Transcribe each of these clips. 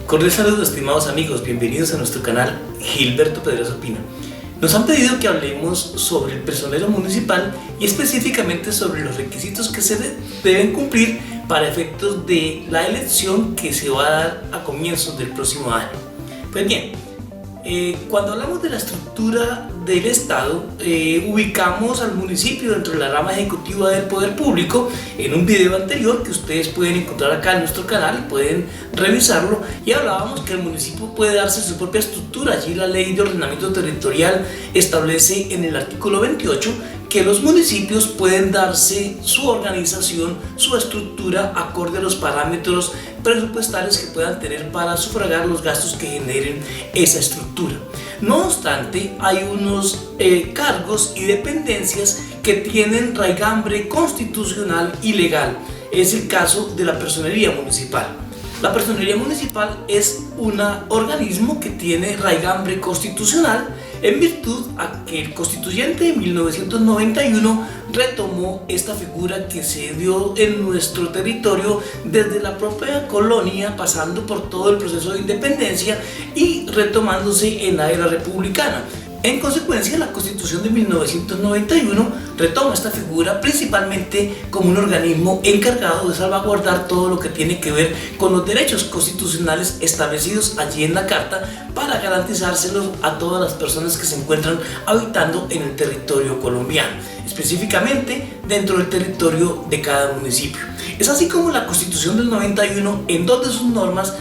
Cordial saludo, estimados amigos, bienvenidos a nuestro canal Gilberto Pedrosa Opina. Nos han pedido que hablemos sobre el personero municipal y específicamente sobre los requisitos que se deben cumplir para efectos de la elección que se va a dar a comienzos del próximo año. Pues bien, cuando hablamos de la estructura del Estado, ubicamos al municipio dentro de la rama ejecutiva del poder público en un video anterior que ustedes pueden encontrar acá en nuestro canal y pueden revisarlo, y hablábamos que el municipio puede darse su propia estructura. Allí la ley de ordenamiento territorial establece en el artículo 28 que los municipios pueden darse su organización, su estructura acorde a los parámetros presupuestarios que puedan tener para sufragar los gastos que generen esa estructura. No obstante, hay unos cargos y dependencias que tienen raigambre constitucional y legal. Es el caso de la personería municipal. La personería municipal es un organismo que tiene raigambre constitucional en virtud a que el constituyente de 1991 retomó esta figura que se dio en nuestro territorio desde la propia colonia, pasando por todo el proceso de independencia y retomándose en la era republicana. En consecuencia, la Constitución de 1991 retoma esta figura principalmente como un organismo encargado de salvaguardar todo lo que tiene que ver con los derechos constitucionales establecidos allí en la Carta para garantizárselos a todas las personas que se encuentran habitando en el territorio colombiano, específicamente dentro del territorio de cada municipio. Es así como la Constitución del 91, en dos de sus normas,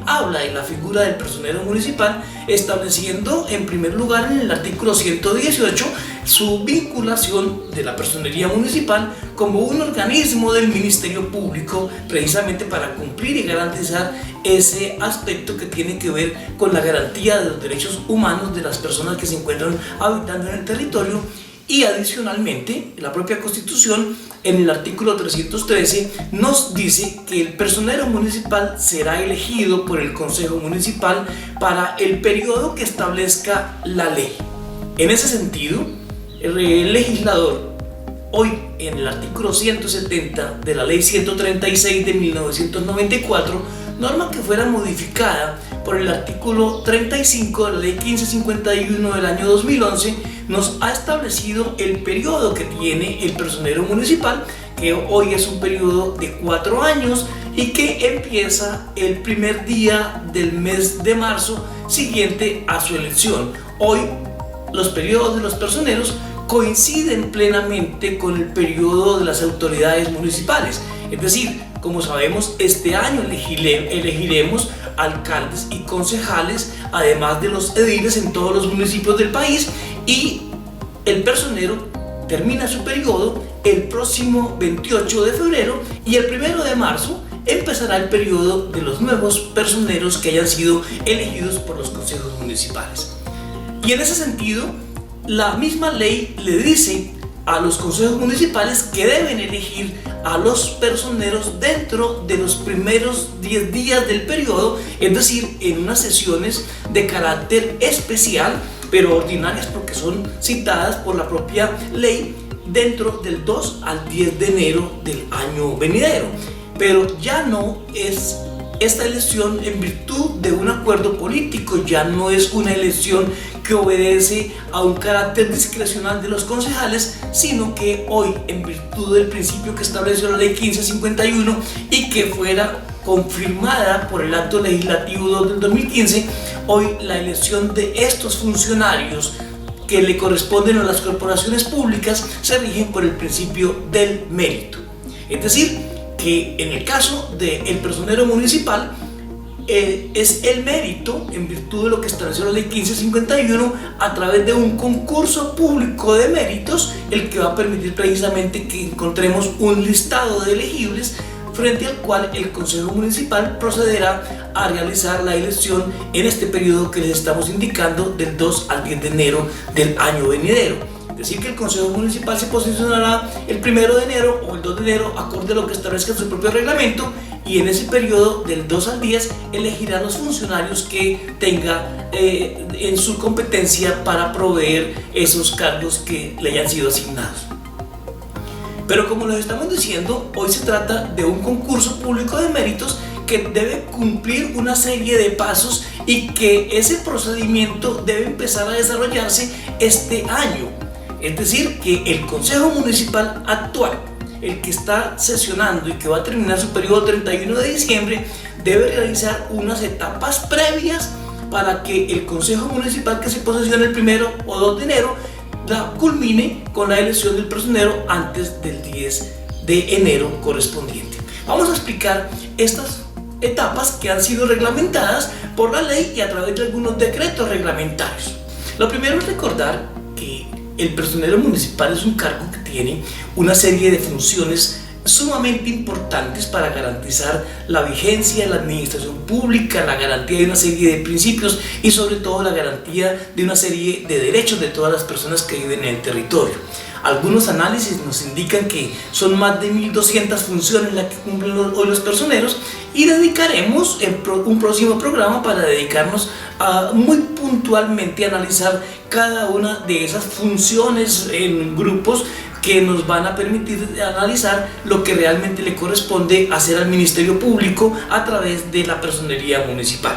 habla de la figura del personero municipal, estableciendo en primer lugar en el artículo 118 su vinculación de la personería municipal como un organismo del Ministerio Público, precisamente para cumplir y garantizar ese aspecto que tiene que ver con la garantía de los derechos humanos de las personas que se encuentran habitando en el territorio. Y adicionalmente, la propia Constitución, en el artículo 313, nos dice que el personero municipal será elegido por el Consejo Municipal para el periodo que establezca la ley. En ese sentido, el legislador, hoy en el artículo 170 de la Ley 136 de 1994, norma que fuera modificada por el artículo 35 de la Ley 1551 del año 2011, nos ha establecido el periodo que tiene el personero municipal, que hoy es un periodo de 4 años y que empieza el primer día del mes de marzo siguiente a su elección. Hoy los periodos de los personeros coinciden plenamente con el periodo de las autoridades municipales. Es decir, como sabemos, este año elegiremos alcaldes y concejales, además de los ediles en todos los municipios del país, y el personero termina su periodo el próximo 28 de febrero y el 1 de marzo empezará el periodo de los nuevos personeros que hayan sido elegidos por los consejos municipales. Y en ese sentido, la misma ley le dice a los consejos municipales que deben elegir a los personeros dentro de los primeros 10 días del periodo, es decir, en unas sesiones de carácter especial, pero ordinarias porque son citadas por la propia ley dentro del 2 al 10 de enero del año venidero. Pero ya no es esta elección en virtud de un acuerdo político, ya no es una elección que obedece a un carácter discrecional de los concejales, sino que hoy, en virtud del principio que estableció la Ley 1551 y que fuera confirmada por el acto legislativo 2 del 2015, hoy la elección de estos funcionarios que le corresponden a las corporaciones públicas se rigen por el principio del mérito. Es decir, que en el caso del personero municipal es el mérito, en virtud de lo que estableció la Ley 1551, a través de un concurso público de méritos, el que va a permitir precisamente que encontremos un listado de elegibles frente al cual el Consejo Municipal procederá a realizar la elección en este periodo que les estamos indicando, del 2 al 10 de enero del año venidero. Es decir, que el Consejo Municipal se posicionará el 1 de enero o el 2 de enero acorde a lo que establezca su propio reglamento, y en ese periodo del 2 al 10 elegirá los funcionarios que tenga en su competencia para proveer esos cargos que le hayan sido asignados. Pero como les estamos diciendo, hoy se trata de un concurso público de méritos que debe cumplir una serie de pasos y que ese procedimiento debe empezar a desarrollarse este año. Es decir, que el Consejo Municipal actual, el que está sesionando y que va a terminar su periodo el 31 de diciembre, debe realizar unas etapas previas para que el Consejo Municipal que se posesione el 1 o 2 de enero la culmine con la elección del personero antes del 10 de enero correspondiente. Vamos a explicar estas etapas que han sido reglamentadas por la ley y a través de algunos decretos reglamentarios. Lo primero es recordar que el personero municipal es un cargo que tiene una serie de funciones sumamente importantes para garantizar la vigencia de la administración pública, la garantía de una serie de principios y sobre todo la garantía de una serie de derechos de todas las personas que viven en el territorio. Algunos análisis nos indican que son más de 1.200 funciones las que cumplen hoy los personeros y dedicaremos un próximo programa para dedicarnos a muy puntualmente analizar cada una de esas funciones en grupos que nos van a permitir analizar lo que realmente le corresponde hacer al Ministerio Público a través de la personería municipal.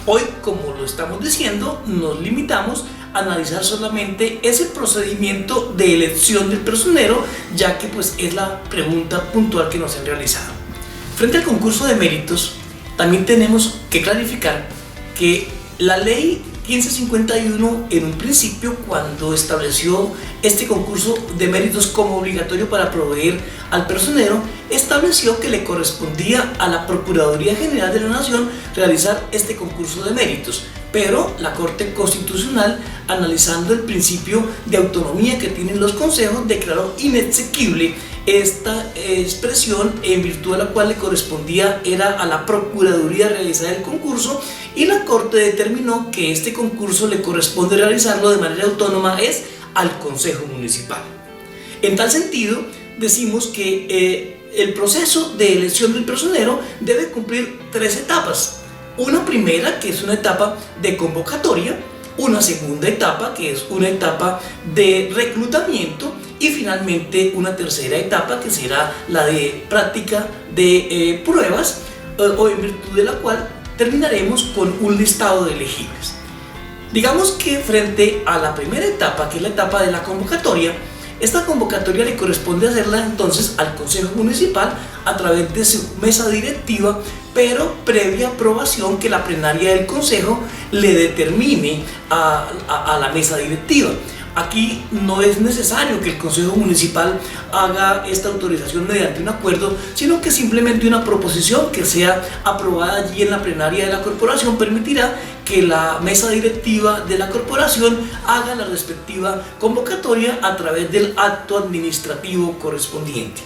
Hoy, como lo estamos diciendo, nos limitamos a analizar solamente ese procedimiento de elección del personero, ya que pues es la pregunta puntual que nos han realizado. Frente al concurso de méritos, también tenemos que clarificar que la ley 1551 en un principio, cuando estableció este concurso de méritos como obligatorio para proveer al personero, estableció que le correspondía a la Procuraduría General de la Nación realizar este concurso de méritos, pero la Corte Constitucional, analizando el principio de autonomía que tienen los consejos, declaró inexequible esta expresión, en virtud de la cual le correspondía era a la Procuraduría realizar el concurso, y la Corte determinó que este concurso le corresponde realizarlo de manera autónoma es al Consejo Municipal. En tal sentido, decimos que el proceso de elección del personero debe cumplir 3 etapas. Una primera, que es una etapa de convocatoria, una segunda etapa, que es una etapa de reclutamiento, y finalmente una tercera etapa, que será la de práctica de pruebas, o en virtud de la cual terminaremos con un listado de elegibles. Digamos que frente a la primera etapa, que es la etapa de la convocatoria, esta convocatoria le corresponde hacerla entonces al Consejo Municipal a través de su mesa directiva, pero previa aprobación que la plenaria del Consejo le determine a la mesa directiva. Aquí no es necesario que el Consejo Municipal haga esta autorización mediante un acuerdo, sino que simplemente una proposición que sea aprobada allí en la plenaria de la corporación permitirá que la mesa directiva de la corporación haga la respectiva convocatoria a través del acto administrativo correspondiente.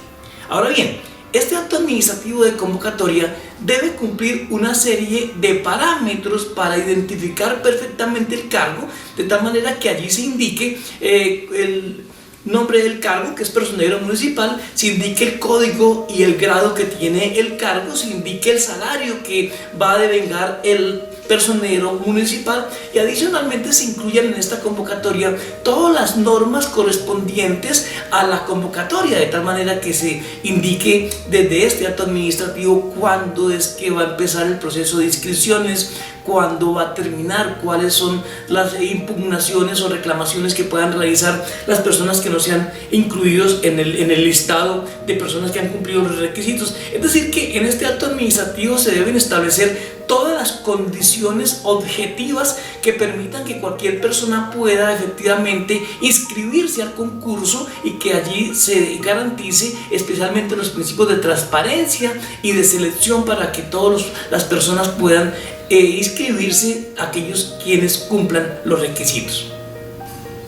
Ahora bien, este acto administrativo de convocatoria debe cumplir una serie de parámetros para identificar perfectamente el cargo, de tal manera que allí se indique el nombre del cargo, que es personero municipal, se indique el código y el grado que tiene el cargo, se indique el salario que va a devengar el personero municipal, y adicionalmente se incluyen en esta convocatoria todas las normas correspondientes a la convocatoria, de tal manera que se indique desde este acto administrativo cuándo es que va a empezar el proceso de inscripciones, cuándo va a terminar, cuáles son las impugnaciones o reclamaciones que puedan realizar las personas que no sean incluidos en el listado de personas que han cumplido los requisitos. Es decir, que en este acto administrativo se deben establecer todas las condiciones objetivas que permitan que cualquier persona pueda efectivamente inscribirse al concurso y que allí se garantice especialmente los principios de transparencia y de selección para que todas las personas puedan inscribirse, aquellos quienes cumplan los requisitos.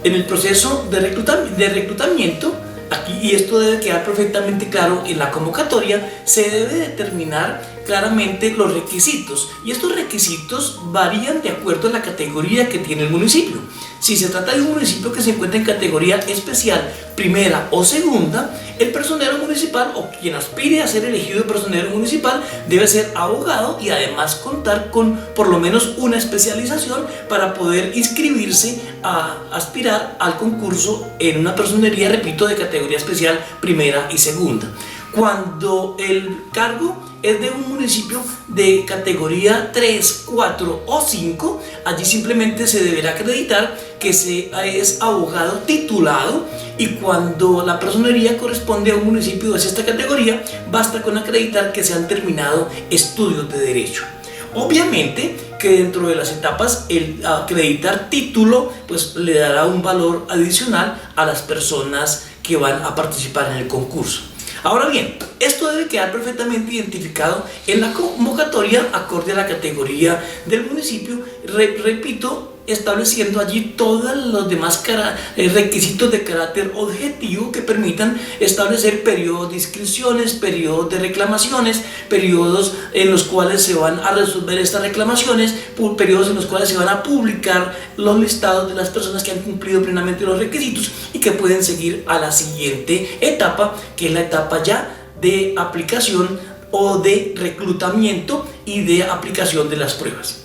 En el proceso de reclutamiento, aquí, y esto debe quedar perfectamente claro en la convocatoria, se debe determinar claramente los requisitos, y estos requisitos varían de acuerdo a la categoría que tiene el municipio. Si se trata de un municipio que se encuentra en categoría especial, primera o segunda, el personero municipal o quien aspire a ser elegido personero municipal debe ser abogado y además contar con por lo menos una especialización para poder inscribirse a aspirar al concurso en una personería, repito, de categoría especial, primera y segunda. Cuando el cargo es de un municipio de categoría 3, 4 o 5, allí simplemente se deberá acreditar que se es abogado titulado, y cuando la personería corresponde a un municipio de esta categoría, basta con acreditar que se han terminado estudios de derecho. Obviamente que dentro de las etapas el acreditar título pues le dará un valor adicional a las personas que van a participar en el concurso. Ahora bien, esto debe quedar perfectamente identificado en la convocatoria acorde a la categoría del municipio, repito, estableciendo allí todos los demás requisitos de carácter objetivo que permitan establecer periodos de inscripciones, periodos de reclamaciones, periodos en los cuales se van a resolver estas reclamaciones, periodos en los cuales se van a publicar los listados de las personas que han cumplido plenamente los requisitos y que pueden seguir a la siguiente etapa, que es la etapa ya de aplicación o de reclutamiento y de aplicación de las pruebas.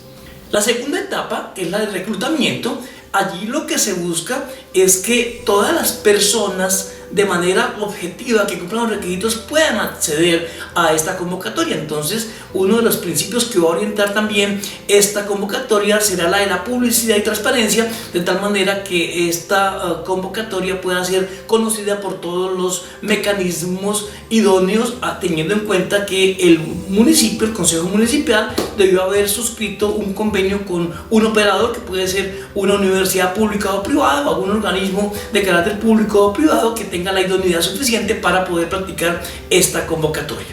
La segunda etapa, que es la de reclutamiento, allí lo que se busca es que todas las personas de manera objetiva que cumplan los requisitos puedan acceder a esta convocatoria. Entonces, uno de los principios que va a orientar también esta convocatoria será la de la publicidad y transparencia, de tal manera que esta convocatoria pueda ser conocida por todos los mecanismos idóneos, teniendo en cuenta que el municipio, el Consejo Municipal, debió haber suscrito un convenio con un operador que puede ser una universidad pública o privada o algún organismo de carácter público o privado que tenga la idoneidad suficiente para poder practicar esta convocatoria.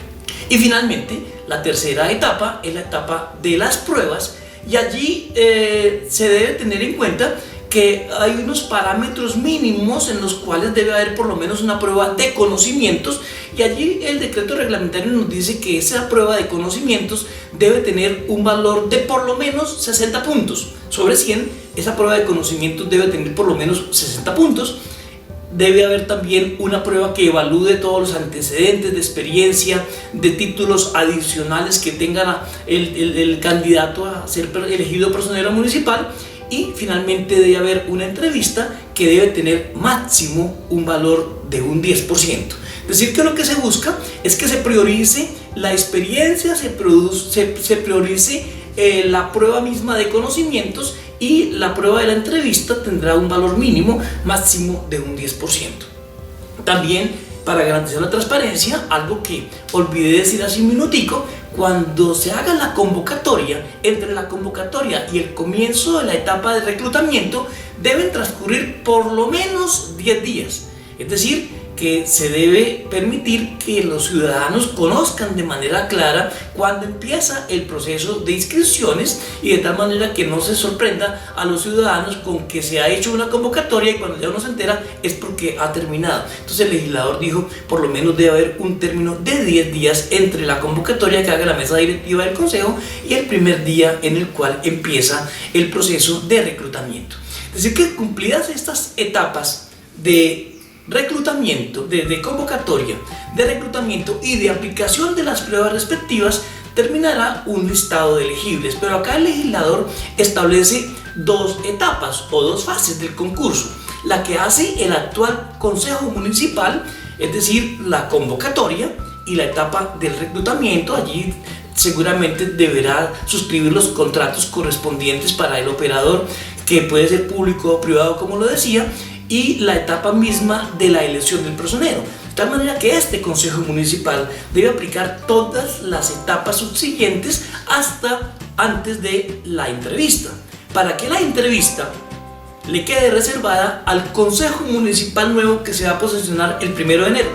Y finalmente, la tercera etapa es la etapa de las pruebas, y allí se debe tener en cuenta que hay unos parámetros mínimos en los cuales debe haber por lo menos una prueba de conocimientos, y allí el decreto reglamentario nos dice que esa prueba de conocimientos debe tener un valor de por lo menos 60 puntos. Sobre 100, esa prueba de conocimientos debe tener por lo menos 60 puntos. Debe haber también una prueba que evalúe todos los antecedentes de experiencia, de títulos adicionales que tenga el candidato a ser elegido personero municipal, y finalmente debe haber una entrevista que debe tener máximo un valor de un 10%. Es decir, que lo que se busca es que se priorice la experiencia, se priorice la prueba misma de conocimientos, y la prueba de la entrevista tendrá un valor mínimo máximo de un 10%. También, para garantizar la transparencia, algo que olvidé decir hace un minutico, cuando se haga la convocatoria, entre la convocatoria y el comienzo de la etapa de reclutamiento deben transcurrir por lo menos 10 días. Es decir, que se debe permitir que los ciudadanos conozcan de manera clara cuándo empieza el proceso de inscripciones, y de tal manera que no se sorprenda a los ciudadanos con que se ha hecho una convocatoria y cuando ya uno se entera es porque ha terminado. Entonces el legislador dijo por lo menos debe haber un término de 10 días entre la convocatoria que haga la mesa directiva del consejo y el primer día en el cual empieza el proceso de reclutamiento. Es decir, que cumplidas estas etapas de reclutamiento, de convocatoria, de reclutamiento y de aplicación de las pruebas respectivas, terminará un listado de elegibles. Pero acá el legislador establece dos etapas o dos fases del concurso: la que hace el actual Consejo Municipal, es decir, la convocatoria, y la etapa del reclutamiento. Allí seguramente deberá suscribir los contratos correspondientes para el operador, que puede ser público o privado, como lo decía, y la etapa misma de la elección del personero. De tal manera que este Consejo Municipal debe aplicar todas las etapas subsiguientes hasta antes de la entrevista, para que la entrevista le quede reservada al Consejo Municipal nuevo que se va a posesionar el 1 de enero.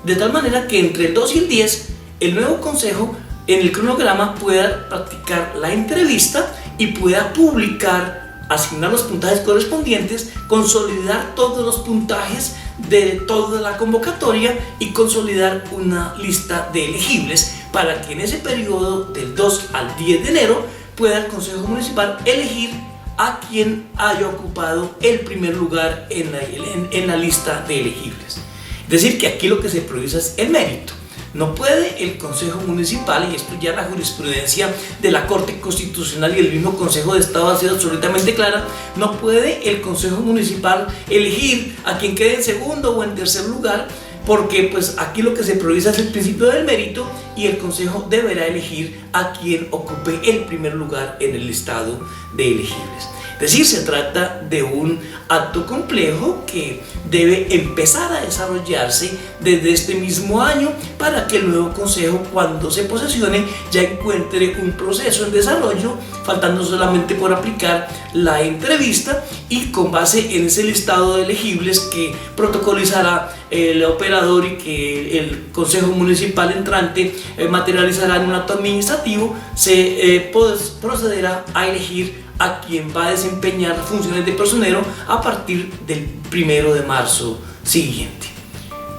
De tal manera que entre el 2 y el 10, el nuevo Consejo en el cronograma pueda practicar la entrevista y pueda publicar, asignar los puntajes correspondientes, consolidar todos los puntajes de toda la convocatoria y consolidar una lista de elegibles, para que en ese periodo del 2 al 10 de enero pueda el Consejo Municipal elegir a quien haya ocupado el primer lugar en la lista de elegibles. Es decir, que aquí lo que se prioriza es el mérito. No puede el Consejo Municipal, y esto ya la jurisprudencia de la Corte Constitucional y el mismo Consejo de Estado ha sido absolutamente clara, no puede el Consejo Municipal elegir a quien quede en segundo o en tercer lugar porque pues aquí lo que se prioriza es el principio del mérito y el consejo deberá elegir a quien ocupe el primer lugar en el listado de elegibles. Es decir, se trata de un acto complejo que debe empezar a desarrollarse desde este mismo año para que el nuevo consejo, cuando se posesione, ya encuentre un proceso en desarrollo, faltando solamente por aplicar la entrevista, y con base en ese listado de elegibles que protocolizará el operador y que el consejo municipal entrante materializará en un acto administrativo, se procederá a elegir a quien va a desempeñar funciones de personero a partir del 1 de marzo siguiente.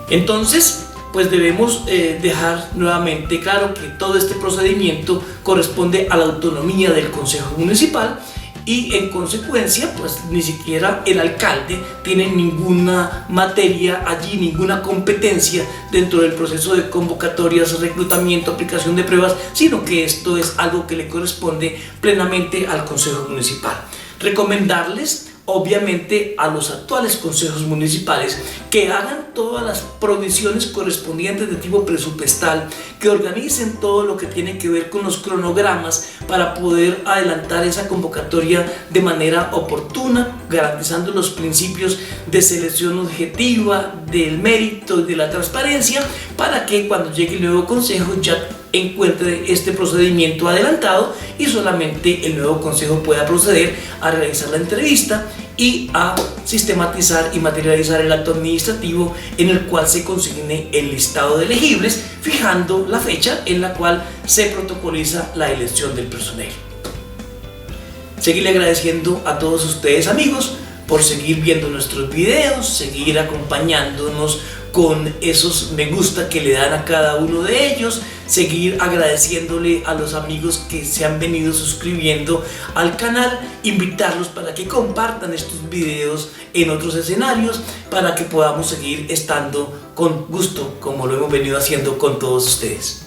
Entonces, pues debemos dejar nuevamente claro que todo este procedimiento corresponde a la autonomía del Consejo Municipal y en consecuencia pues ni siquiera el alcalde tiene ninguna materia allí, ninguna competencia dentro del proceso de convocatorias, reclutamiento, aplicación de pruebas, sino que esto es algo que le corresponde plenamente al Consejo Municipal. Recomendarles obviamente a los actuales consejos municipales que hagan todas las provisiones correspondientes de tipo presupuestal, que organicen todo lo que tiene que ver con los cronogramas para poder adelantar esa convocatoria de manera oportuna, garantizando los principios de selección objetiva, del mérito y de la transparencia, para que cuando llegue el nuevo consejo ya encuentre este procedimiento adelantado y solamente el nuevo consejo pueda proceder a realizar la entrevista y a sistematizar y materializar el acto administrativo en el cual se consigne el listado de elegibles, fijando la fecha en la cual se protocoliza la elección del personero. Seguirle agradeciendo a todos ustedes, amigos, por seguir viendo nuestros videos, seguir acompañándonos con esos me gusta que le dan a cada uno de ellos, seguir agradeciéndole a los amigos que se han venido suscribiendo al canal, invitarlos para que compartan estos videos en otros escenarios para que podamos seguir estando con gusto como lo hemos venido haciendo con todos ustedes.